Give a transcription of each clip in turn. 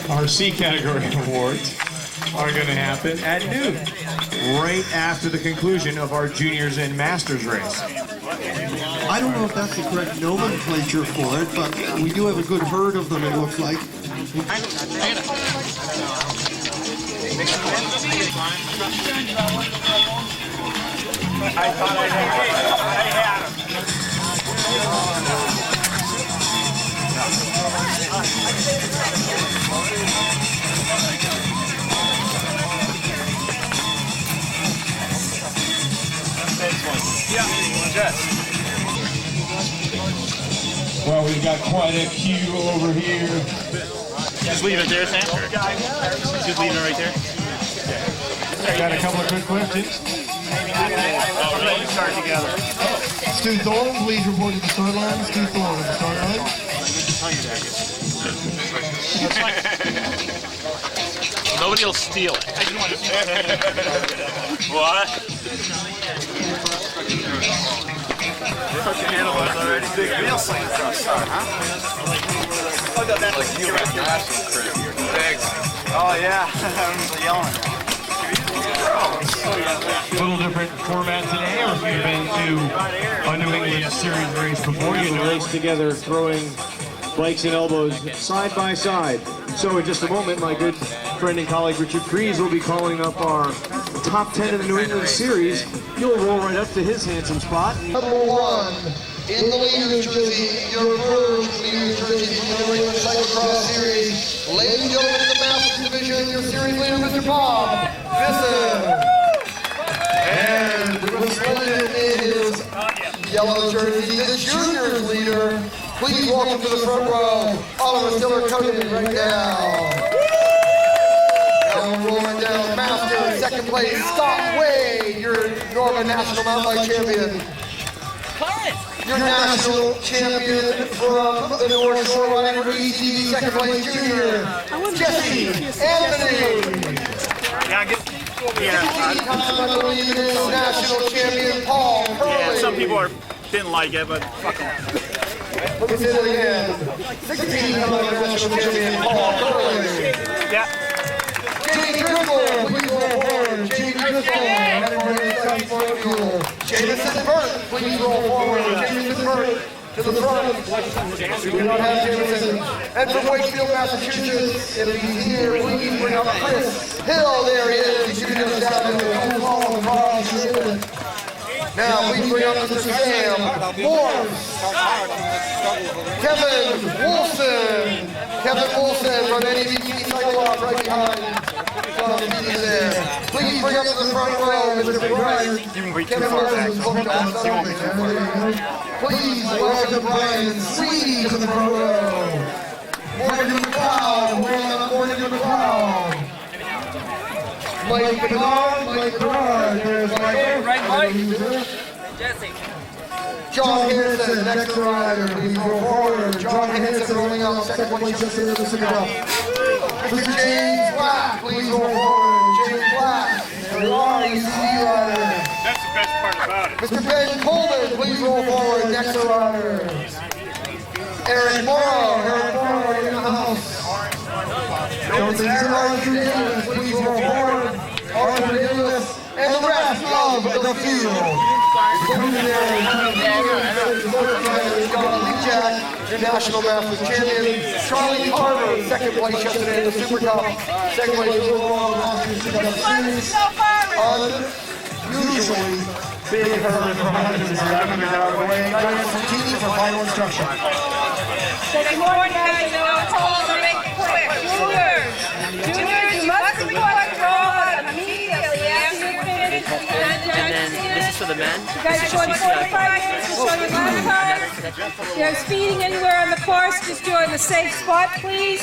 Our C category awards are going to happen at noon, right after the conclusion of our juniors and masters race. I don't know if that's the correct nomenclature for it, but we do have a good herd of them, it looks like. I thought I had him. Well, we've got quite a queue over here. Just leave it there, Sam. Just leave it right there. Got a couple of quick questions. Oh, really? Start together. Stu Thorne, please report to the start line. Stu Thorne at the start line. Nobody will steal it. What? Big wheel cyclocross start, huh? Like you at National Crib. Oh yeah, everyone's yelling. A little different format today, or if you've been to a New England Series race before, you can race together throwing bikes and elbows side by side. So in just a moment, my good friend and colleague Richard Freeze will be calling up our top 10 in the New England Series. You'll roll right up to his handsome spot. Number 1, in the leader's jersey, your first leader's jersey from the New England Cyclocross Series. Ladies and gentlemen, in the Masters Division, your series leader, Mr. Bob Benson. And resplendent in his yellow jersey, the juniors leader. Please welcome to the front row, Oliver Stiler-Cote right now. Now rolling down Master, second place, Scott Way, your Northern National Mountain Bike champion. Your national champion from the North Shore Riding for ECB, second place junior, Jesse Anthony. National champion Paul Curley. Yeah, some people didn't like it, but fuck them. Let me say that again. 16-time national champion Paul Curley. Yeah. Jamie Driscoll, please roll forward. Jamie Driscoll, Jamison Burt, please roll forward. Jamison Burt to the front. We do not have Jamison. And from Wakefield, Massachusetts, if he's here, please bring up Chris Hill. There he is. He's shooting us down to the hall across the ribbon. Now, please bring up Mr. Sam Morse. Kevin Wilson from NECSA Cyclocross right behind. There. Please bring up to the front row, Mr. Brian. Kevin Wilson. Please welcome Brian Sweetie to the front row. Morgan McLeod. Mike Bernard, there's Michael. Right, Mike. Jesse. John Hanson, next rider, please go forward. John Hanson rolling out second place just into the Super. Mr. James Black, please go forward. James Black, the ECB rider. That's the best part about it. Mr. Ben Coleman, please go forward. Next rider. Eric Morrow in the house. Arthur Davis, please go forward. Arthur Davis, and the rest of the field. Wiejak, your national masters champion. Charlie Carver, second place yesterday in the Super Cup. Second place overall Masters Cup Series. Unusually big herd for hundreds are coming out of the way. Diane Santini for final instruction. Good morning, guys. Hold on, make it quick. Juniors, you must be quick. Roll immediately after you finish. And then this is for the men. You guys are going 45 minutes. Just on your last time. If you're speeding anywhere on the course, just join the safe spot, please.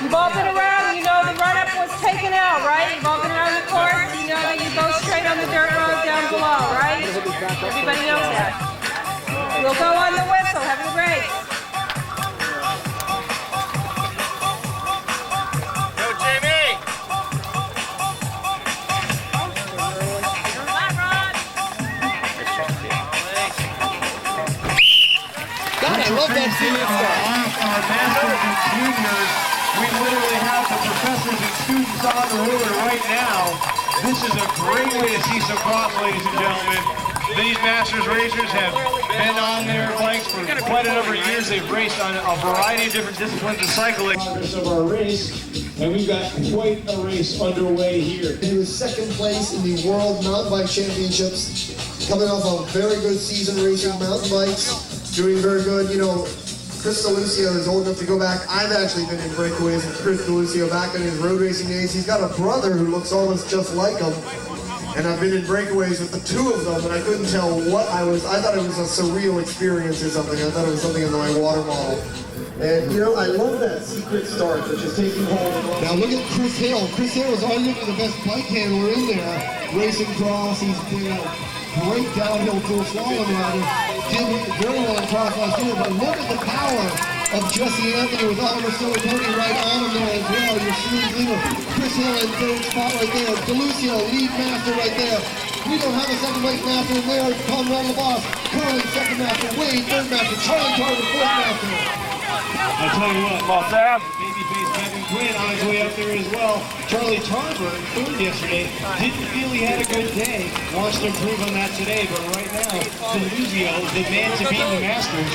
You've all been around. You know the run-up was taken out, right? You've all been around the course. You know that you go straight on the dirt road down below, right? Everybody knows that. We'll go on the whistle. Have a great. love that streams in our masters and juniors. We literally have the professors and students on the road right now. This is a great way to see some cross, ladies and gentlemen. These Masters racers have been on their bikes for quite a number of years. They've raced on a variety of different disciplines of cycling. Of our race, and we've got quite a race underway here. He was second place in the World Mountain Bike Championships, coming off a very good season racing mountain bikes, doing very good. You know, Chris DeLucio is old enough to go back. I've actually been in breakaways with Chris DeLucio back in his road racing days. He's got a brother who looks almost just like him. And I've been in breakaways with the two of them, and I couldn't tell what I was. I thought it was a surreal experience or something. I thought it was something in my water model. And, you know, I love that secret start, which is taking hold. Now look at Chris Hill. Chris Hill is arguably the best bike handler in there. Racing cross, he's been a great downhill full slalom rider. Did very well in cross last year, but look at the power of Jesse Anthony with Oliver Stiler-Cote right on him there as well. Your series leader, Chris Hill in third spot right there. DeLucio, lead master right there. We don't have a second place master in there. Conrad LaBosse, Curley, second master. Wade, third master. Charlie Tarver, fourth master. I'll tell you what, babyface Bevan Quinn on his way up there as well. Charlie Tarver, third yesterday, didn't feel he had a good day. Wants to improve on that today, but right now, DeLucio, the man to beat the Masters.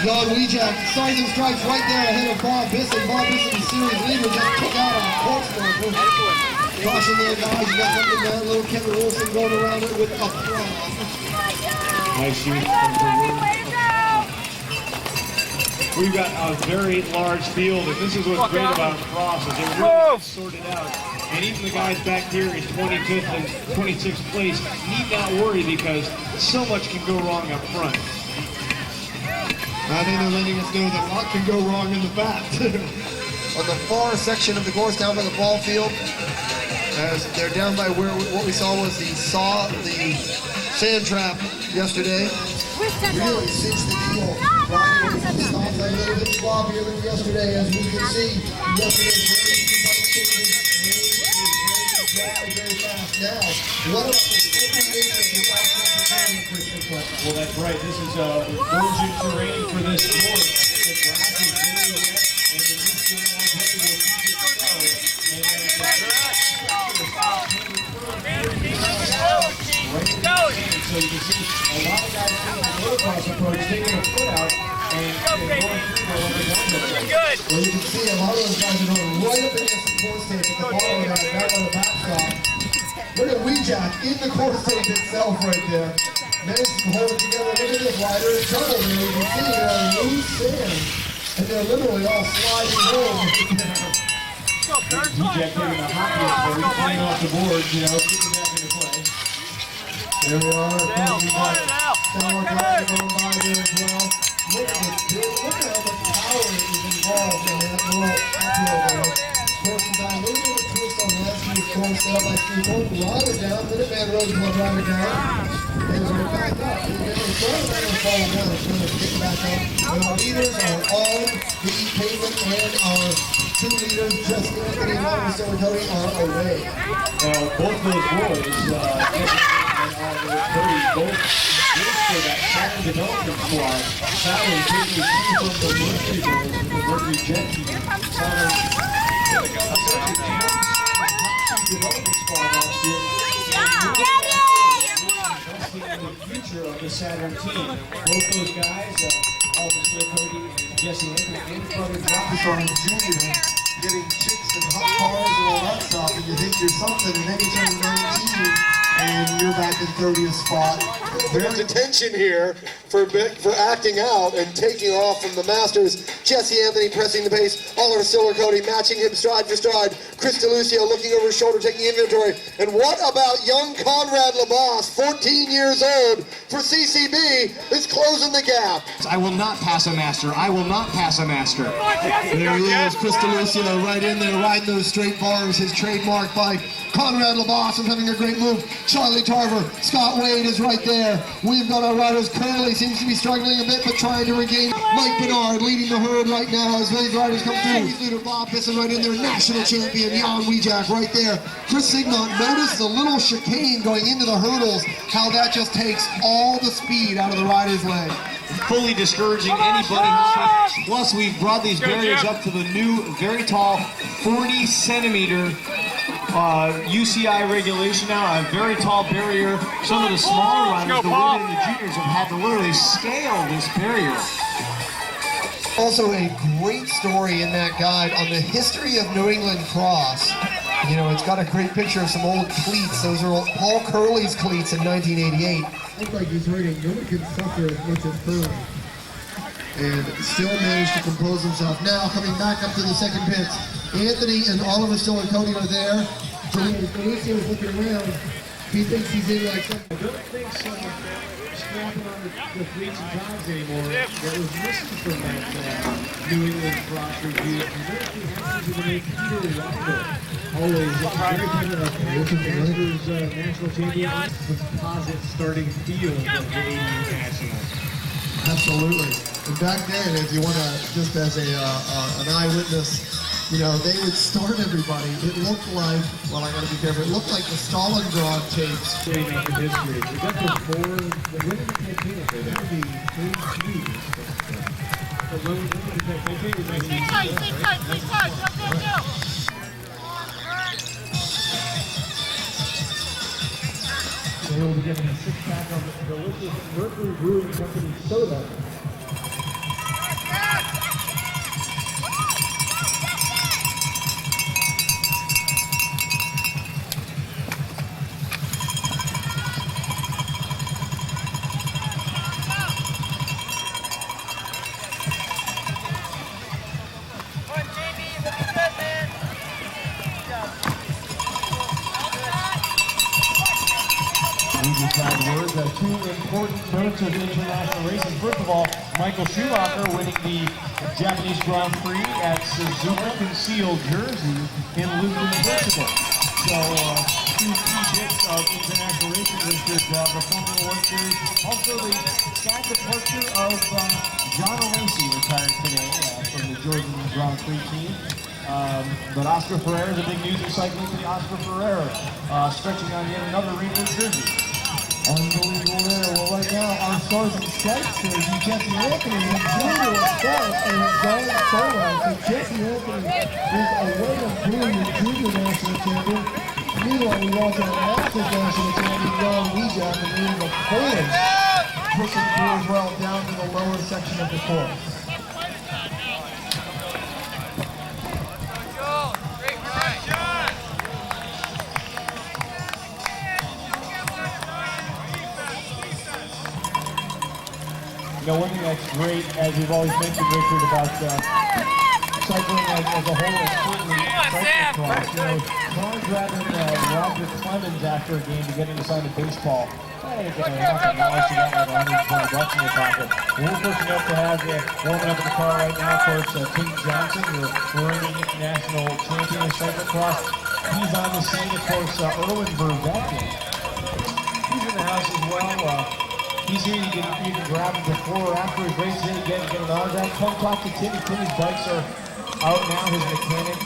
Wiejak, signs and stripes right there ahead of Bob Benson. Bob Benson, the series leader, just took out on course marker. Caution there, guys. You got something there. Little Kevin Wilson going around it with a pro. Nice shoot from the We've got a very large field, and this is what's great about cross, is it really gets sorted out. And even the guys back here is 25th and 26th place need not worry because so much can go wrong up front. I think they're letting us know that a lot can go wrong in the back. On the far section of the course down by the ball field, as they're down by where what we saw was the sand trap yesterday. Really cinched the deal. Riding over the stop line a little bit sloppier than yesterday, as we can see. Yesterday's very fast now. What about the Well, that's right. This is virgin terrain for this course. The grass is very wet, and the new skin will keep it slow. So you can see a lot of guys taking the motocross approach, taking a foot out, and going through the other down. Well, you can see a lot of those guys are going right up against the course tape at the bottom of that, back on the backstop. Look at Wiejak in the course tape itself right there. Managed to hold it together. Look at this rider in trouble there. You can see they're on loose sand, and they're literally all sliding home. Wiejak taking a hot hit, but he's playing off the boards, you know, keeping back into play. There we are. We've got Stiler-Cote going by there as well. Look at how much power is involved in that little uphill there. Coursing down a little bit of a twist on the last few course set up by Steve-O. Rider down, Minuteman Rosebud rider down. And we're back up. It's going to fall down. It's going to pick back up. And our leaders are on the pavement, and our two leaders, Jesse Anthony and Oliver Stiler-Cote, are away. Now, both those boys, both for that Saturn development squad. Saturn taking two from the Mercury boys and the Mercury Jet team. Saturn development squad last year. Investing in the future of the Saturn team. Both those guys, Oliver Stiler-Cote and Jesse Anthony, and his brother Johnson Jr. getting chicks and hot cars and all that stuff, and you think you're something, and then you turn 19 and you're back in 30th spot. There's attention here for acting out and taking off from the Masters. Jesse Anthony pressing the pace. Oliver Stiler-Cote matching him stride for stride. Chris DeLucio looking over his shoulder, taking inventory. And what about young Conrad LaBosse, 14 years old, for CCB, is closing the gap. I will not pass a master. I will not pass a master. There he is, Chris DeLucio right in there, riding those straight bars, his trademark bike. Conrad LaBosse is having a great move. Charlie Tarver, Scott Wade is right there. We've got our riders. Curley seems to be struggling a bit, but trying to regain. Mike Bernard leading the herd right now as these riders come through. He's leader Bob Benson right in there. National champion Jan Wiejak right there. Chris Signant, notice the little chicane going into the hurdles, how that just takes all the speed out of the rider's leg. fully discouraging anybody who plus we've brought these barriers up to the new, very tall, 40-centimeter UCI regulation now, a very tall barrier. Some of the smaller runners, the women and the juniors, have had to literally scale this barrier. Also a great story in that guide on the history of New England cross. You know, it's got a great picture of some old cleats. Those are Paul Curley's cleats in 1988. Looks like he's hurting. No one can suffer as much as Curley. And still managed to compose himself. Now coming back up to the second pit. Anthony and Oliver Stiler-Cote are there. Delucio is looking around. He thinks he's in like something. I don't think so. Strapping on the cleats and ties anymore. That was missing from that New England cross review. And very happy to make Peter Rocker. Always very good. Masters national champion. Composite starting field of the AU Nationals. Absolutely. And back then, if you want to, just as an eyewitness, you know, they would start everybody. It looked like, well, I got to be careful. It looked like the Stalingrad tapes. Straight up in history. We got the four, the women campaign, they would be 3 G's. The women campaign was 19. Tight, go. They will be getting a 6-pack on the delicious Mercury Brewing Company soda. Two important notes of international racing. First of all, Michael Schumacher winning the Japanese Grand Prix at Suzuka Concealed Jersey in Lisbon, Portugal. So, two key bits of international racing listed, the Formula 1 Series. Also, the sad departure of John O'Lacey retired today from the Jordan Grand Prix team. But Oscar Ferrer, the big news of cycling for the Oscar Ferrer, stretching on yet another rainbow jersey. Unbelievable there. Well, right now, our stars and stripes here, Jesse Anthony, who's junior in starts and is going solo. So Jesse Anthony is away of being the junior national champion. Meanwhile, we lost our Masters national champion, Wiejak, and leading the Poland, pushing through as well down to the lower section of the course. You know, one thing that's great, as we've always mentioned, Richard, about cycling as a whole, is certainly cyclocross. You know, Tom grabbing Roger Clemens after a game to get him to sign a baseball. That ain't gonna happen unless you got like $120 in your pocket. We're fortunate enough to have warming up in the car right now, of course, Tim Johnson, the reigning national champion of cyclocross. He's on the scene, of course, Erwin Verbeck. He's in the house as well. He's here, you can grab him before or after his race, get an autograph. Come talk to Timmy. Timmy's bikes are out now, his mechanic,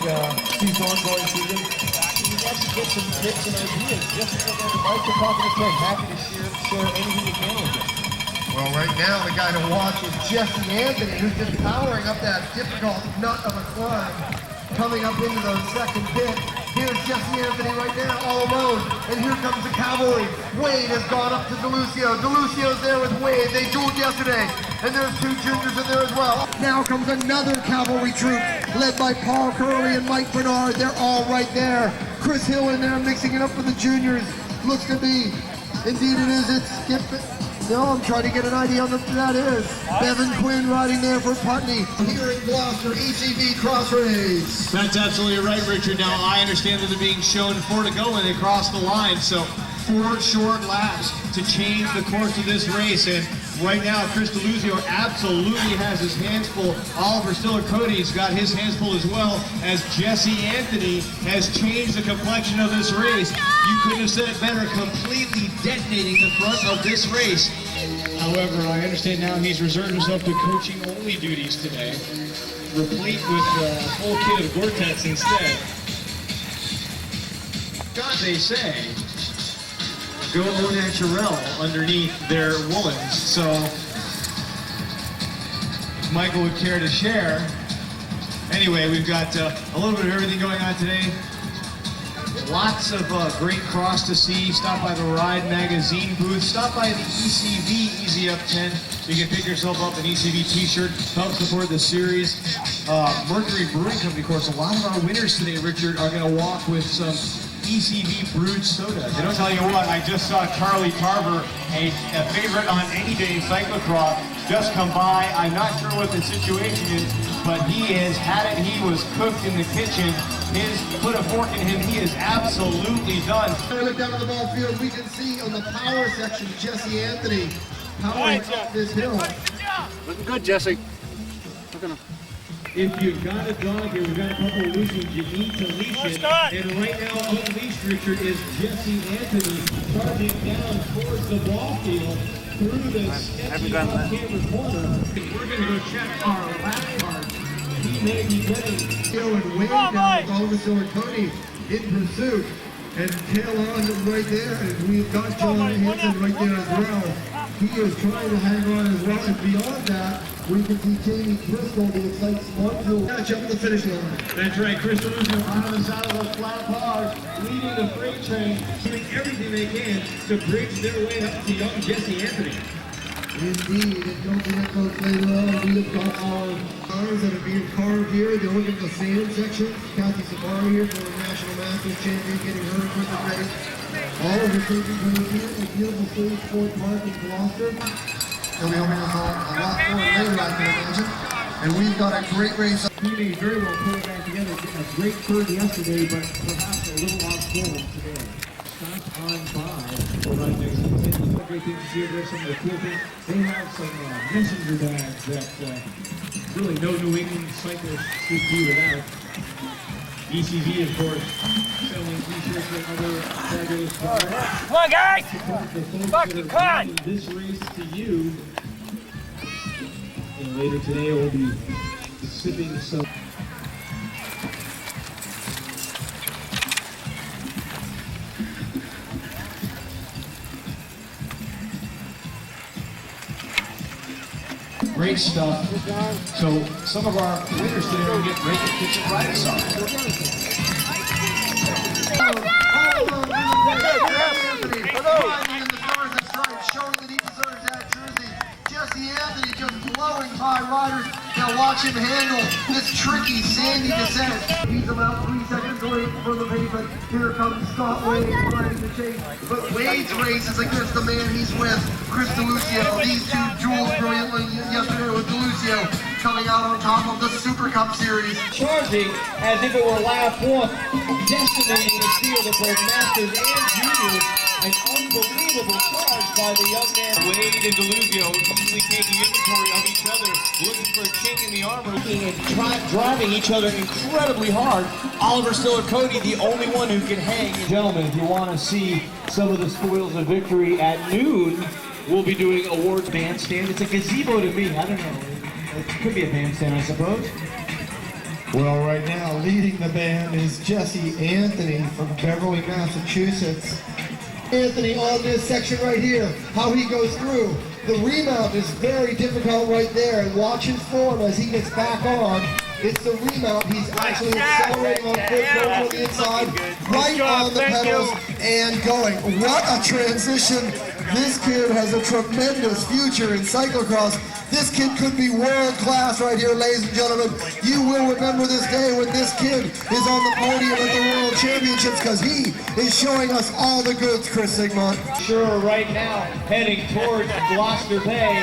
Steve Thorne going through them. You can actually get some tips and ideas just to look at the bike and talking to Tim. Happy to share anything you can with him. Well, right now, the guy to watch is Jesse Anthony, who's just powering up that difficult nut of a climb. Coming up into the second pit. Here's Jesse Anthony right now, all alone. And here comes the cavalry. Wade has gone up to Delucio. Delucio's there with Wade. They dueled yesterday. And there's 2 juniors in there as well. Now comes another cavalry troop led by Paul Curley and Mike Bernard. They're all right there. Chris Hill in there mixing it up for the juniors. Looks to be, indeed it is, it's Skip. No, I'm trying to get an idea on what that is. Bevan Quinn riding there for Putney. Here in Gloucester, ECB cross race. That's absolutely right, Richard. Now, I understand that they're being shown 4 to go when they cross the line, so 4 short laps to change the course of this race. And right now, Chris Deluzio absolutely has his hands full. Oliver Stiler-Cote's got his hands full as well, as Jesse Anthony has changed the complexion of this race. You couldn't have said it better, completely detonating the front of this race. However, I understand now he's reserved himself to coaching-only duties today, replete with a whole kit of Gore-Tex instead. God, they say, go au naturel underneath their woolens. So Unless Michael would care to share. Anyway, we've got a little bit of everything going on today. Lots of great cross to see. Stop by the Ride magazine booth. Stop by the ECB Easy Up tent. You can pick yourself up an ECB t-shirt. Help support the series. Mercury Brewing Company, of course, a lot of our winners today, Richard, are going to walk with some ECB brewed soda. And I'll tell you what, I just saw Charlie Traver, a favorite on any day cyclocross, just come by. I'm not sure what the situation is, but he has had it. He was cooked in the kitchen. Put a fork in him. He is absolutely done. When we look down at the ball field, we can see on the power section Jesse Anthony powering up this hill. Looking good, Jesse. If you've got a dog here, we've got a couple of leashes you need to leash it. And right now, unleashed, Richard, is Jesse Anthony charging down towards the ball field through the sketchy off-camera corner. We're going to go check our lap card. He may be winning. Theo and Wade down with Oliver Stiler-Cote in pursuit. And tail on right there, and we've got John Hanson right there as well. He is trying to hang on as well, and beyond that, we can see Jamie Driscoll, the Excite Smart Tool, catch up at the finish line. That's right, Chris Delusion on the side of those flat cars, leading the freight train, doing everything they can to bridge their way up to young Jesse Anthony. Indeed, and don't forget folks, later on, we have got our cars that are being carved here. They're looking at the sand section. Kathy Sabari here for the National Masters champion, getting her equipment ready. All of the stations are here at the beautiful State Sport Park in Gloucester. They'll be helping us all a lot more later, I can imagine. And we've got a great race. He may very well pull it back together. A great third yesterday, but perhaps a little off form today. Stop on by for Ride Magazine. Great things to see over there, some of the cool things. They have some messenger bags that really no New England cyclist should do without. ECV, of course, selling t-shirts and other fabulous products. Come on, guys! Fucking cut! This race to you. And later today we'll be sipping some. Great stuff. So some of our winners today will get great kitchen ride song. Showing that he deserves that jersey. Jesse Anthony just blowing by riders. Now watch him handle this tricky sandy descent. He's about 3 seconds away from the pace, but here comes Scott Wade riding the chase. But Wade's race is against the man he's with, Chris DeLucio. These two duels brilliantly yesterday with DeLucio coming out on top of the Super Cup Series. Charging as if it were lap one, decimating the field of both Masters and Juniors. An unbelievable charge by the young man. Wade and DeLucio easily taking inventory of each other, looking for a chink in the armor, and driving each other incredibly hard. Oliver Stiler-Cote, the only one who can hang. Gentlemen, if you want to see some of the spoils of victory at noon, we'll be doing awards bandstand. It's a gazebo to me. I don't know. It could be a bandstand, I suppose. Well, right now, leading the band is Jesse Anthony from Beverly, Massachusetts. Anthony on this section right here, how he goes through. The remount is very difficult right there, and watch his form as he gets back on. It's the remount. He's actually accelerating on foot, going on the inside, right on the pedals, and going. What a transition. This kid has a tremendous future in cyclocross. This kid could be world class right here, ladies and gentlemen. You will remember this day when this kid is on the podium at the World Championships, because he is showing us all the goods, Chris Sigmund. Sure, right now, heading towards Gloucester Bay.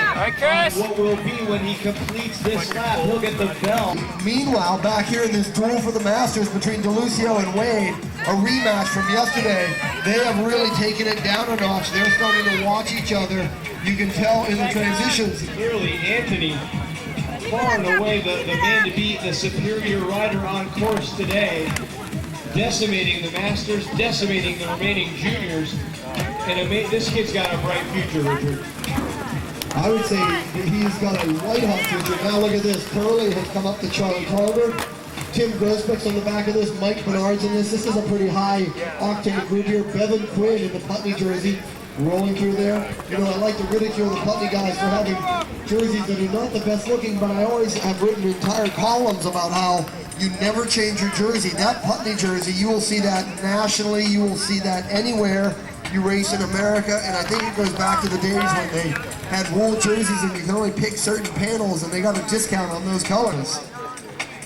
What will be when he completes this lap, he'll get the bell. Meanwhile, back here in this duel for the Masters between DeLucio and Wade, a rematch from yesterday, they have really taken it down a notch. They're starting to watch each other. You can tell in the transitions. Clearly, Anthony, far and away the man to beat, the superior rider on course today, decimating the Masters, decimating the remaining juniors, and this kid's got a bright future, Richard. I would say he's got a white-hot future. Now look at this. Curley has come up to Charlie Traver. Tim Groesbeck's on the back of this. Mike Bernard's in this. This is a pretty high-octane group here. Bevan Quinn in the Putney jersey. rolling through there. You know, I like to ridicule the Putney guys for having jerseys that are not the best looking, but I always have written entire columns about how you never change your jersey. That Putney jersey, you will see that nationally, you will see that anywhere you race in America, and I think it goes back to the days when they had wool jerseys and you can only pick certain panels and they got a discount on those colors.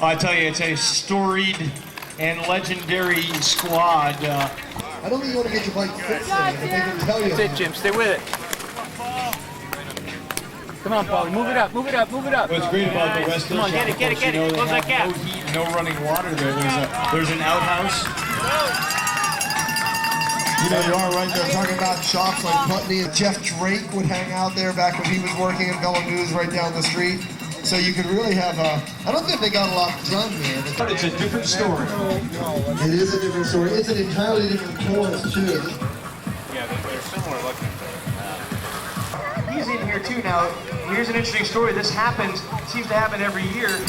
I tell you, it's a storied and legendary squad. I don't think you want to get your bike fixed today, but they can tell you. That's it, Jim. Stay with it. Come on, Paulie. Move it up. Move it up. Move it up. What's great about the West Coast, Come on, get it, get it, get it. Close that gap. No heat, no running water there. There's an outhouse. You know, you are right there talking about shops like Putney. Jeff Drake would hang out there back when he was working at Bella News right down the street. So you could really have I don't think they got a lot done there. But it's a different story. It is a different story. It's an entirely different course, too. Yeah, they're similar looking. He's in here too now. Here's an interesting story. This seems to happen every year.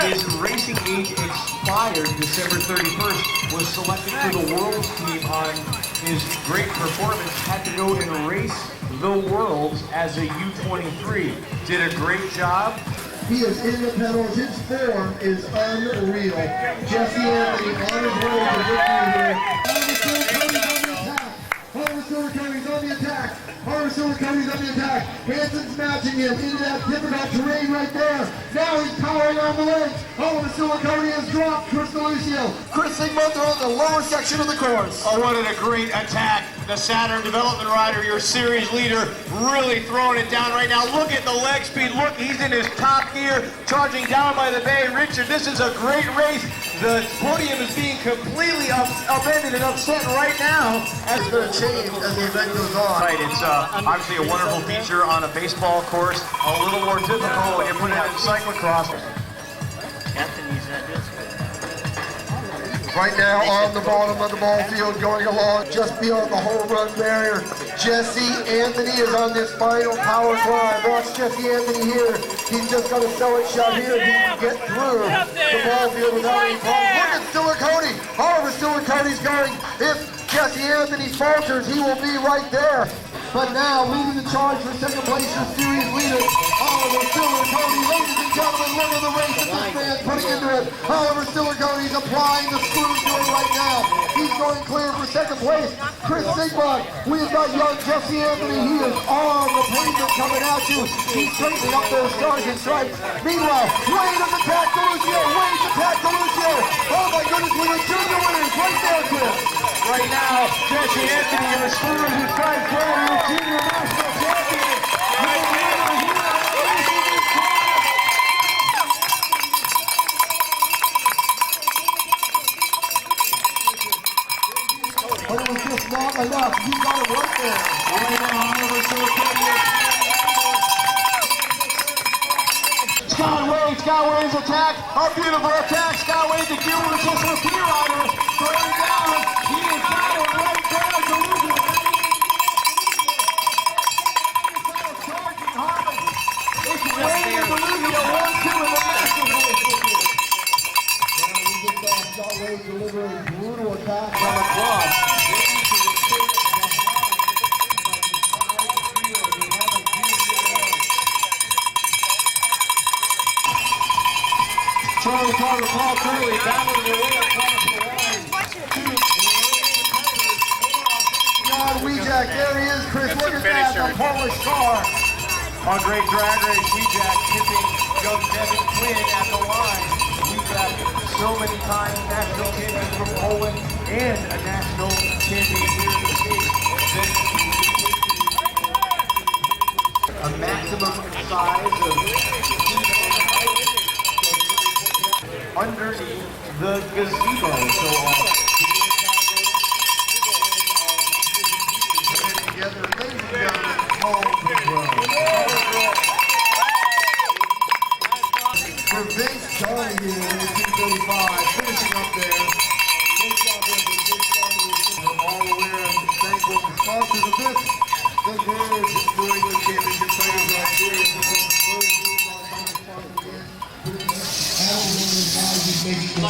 His racing age expired December 31st, was selected for the Worlds team on his great performance, had to go and race the Worlds as a U23. Did a great job. He is in the pedals. His form is unreal. Jesse Anthony on his way to victory here. Harvester Coyote's on the attack. Harvester Coyote's on the attack. Hanson's matching him into that difficult terrain right there. Now he's powering on the legs. Harvester Coyote has dropped Chris DeLucio. Chris Sigmund on the lower section of the course. Oh, what a great attack. The Saturn development rider, your series leader, really throwing it down right now. Look at the leg speed. Look, he's in his top gear, charging down by the bay. Richard, this is a great race. The podium is being completely upended and upset right now. It's going to change as the event goes on. Right, it's obviously a wonderful feature on a baseball course. A little more difficult when you put it in cyclocross. Right now on the bottom of the ball field, going along just beyond the home run barrier. Jesse Anthony is on this final power climb. Watch Jesse Anthony here. He's just going to sell it shut here. He can get through the ball field without any problems. Look at Stiler-Cote. However, Stiler-Cote's going. If Jesse Anthony falters, he will be right there. But now, leading the charge for second place, your series leader, Oliver Stiler-Cote. Ladies and gentlemen, look at the race that this man's putting into it. Oliver Stiler-Cote's applying the screws to it right now. He's going clear for second place. Chris Sigmund, we've got young Jesse Anthony. He is on the pavement coming at you. He's straightening up those stars and stripes. Meanwhile, Wade of attack DeLucio. Wade's attack DeLucio. Oh my goodness, we have junior winners right there, Chris. Right now, Jesse Anthony in the screws who tried playing the junior national champion. But it was just not enough. You got to work there. Right now, Oliver Stiler-Cote. Scott Wade's attack. A beautiful attack. Scott Wade, the Q was just a free rider. Throwing down. He is got it right there. It's Wade and DeLucio 1-2 in the national. We just saw Scott Wade deliver a brutal attack from across. Charlie Carter, Paul Curley battling their way across the line. John Wiejak, there he is, Chris. Look at that, the Polish car. On great drag race, Wiejak tipping young Bevan Quinn at the line. Wiejak, so many times national champion from Poland and a national champion here in the States. A maximum size of underneath the gazebo. So Together, ladies and gentlemen, home grown. For Vince Johnny here in the 235, finishing up there. We're all aware and thankful for sponsors of this. The Nerds New England Championship Fighters right here.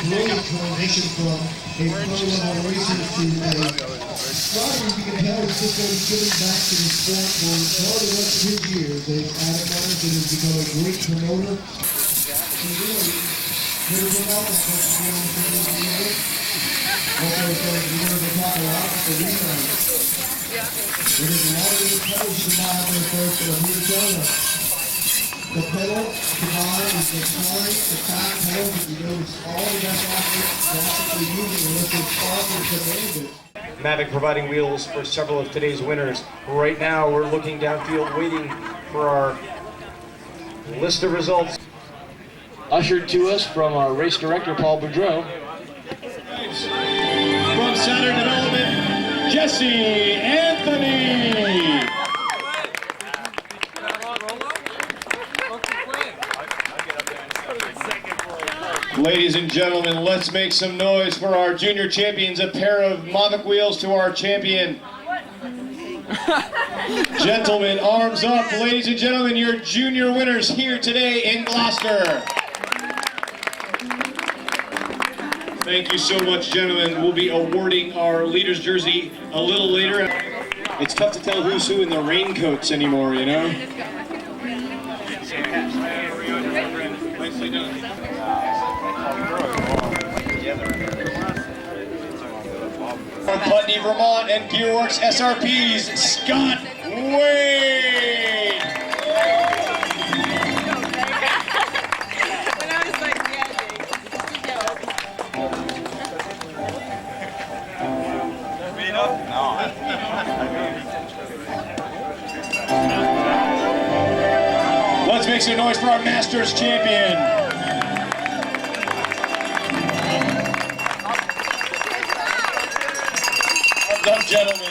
Making a great transition from a pro-level racer to a As you can tell, he's just giving back to the sport for all the rest of his years. They've added on and has become a great promoter. He really never been out that much to be on the field. Also, we're going to talk a lot about the rebound. There's a lot of good pedals to buy out there, folks, that are here to tell you. The pedal to buy is the time, the fat pedal that you notice all the best athletes classically using unless they sponsor commanded. Mavic providing wheels for several of today's winners. Right now, we're looking downfield, waiting for our list of results. Ushered to us from our race director, Paul Boudreau. From Saturn Development, Jesse Anthony. Ladies and gentlemen, let's make some noise for our junior champions. A pair of Mavic wheels to our champion. Gentlemen, arms up. Ladies and gentlemen, your junior winners here today in Gloucester. Thank you so much, gentlemen. We'll be awarding our leader's jersey a little later. It's tough to tell who's who in the raincoats anymore, you know? Nicely done. From Putney, Vermont, and Gearworks SRPs, Scott Wade. Let's make some noise for our Masters champion. Well done, gentlemen.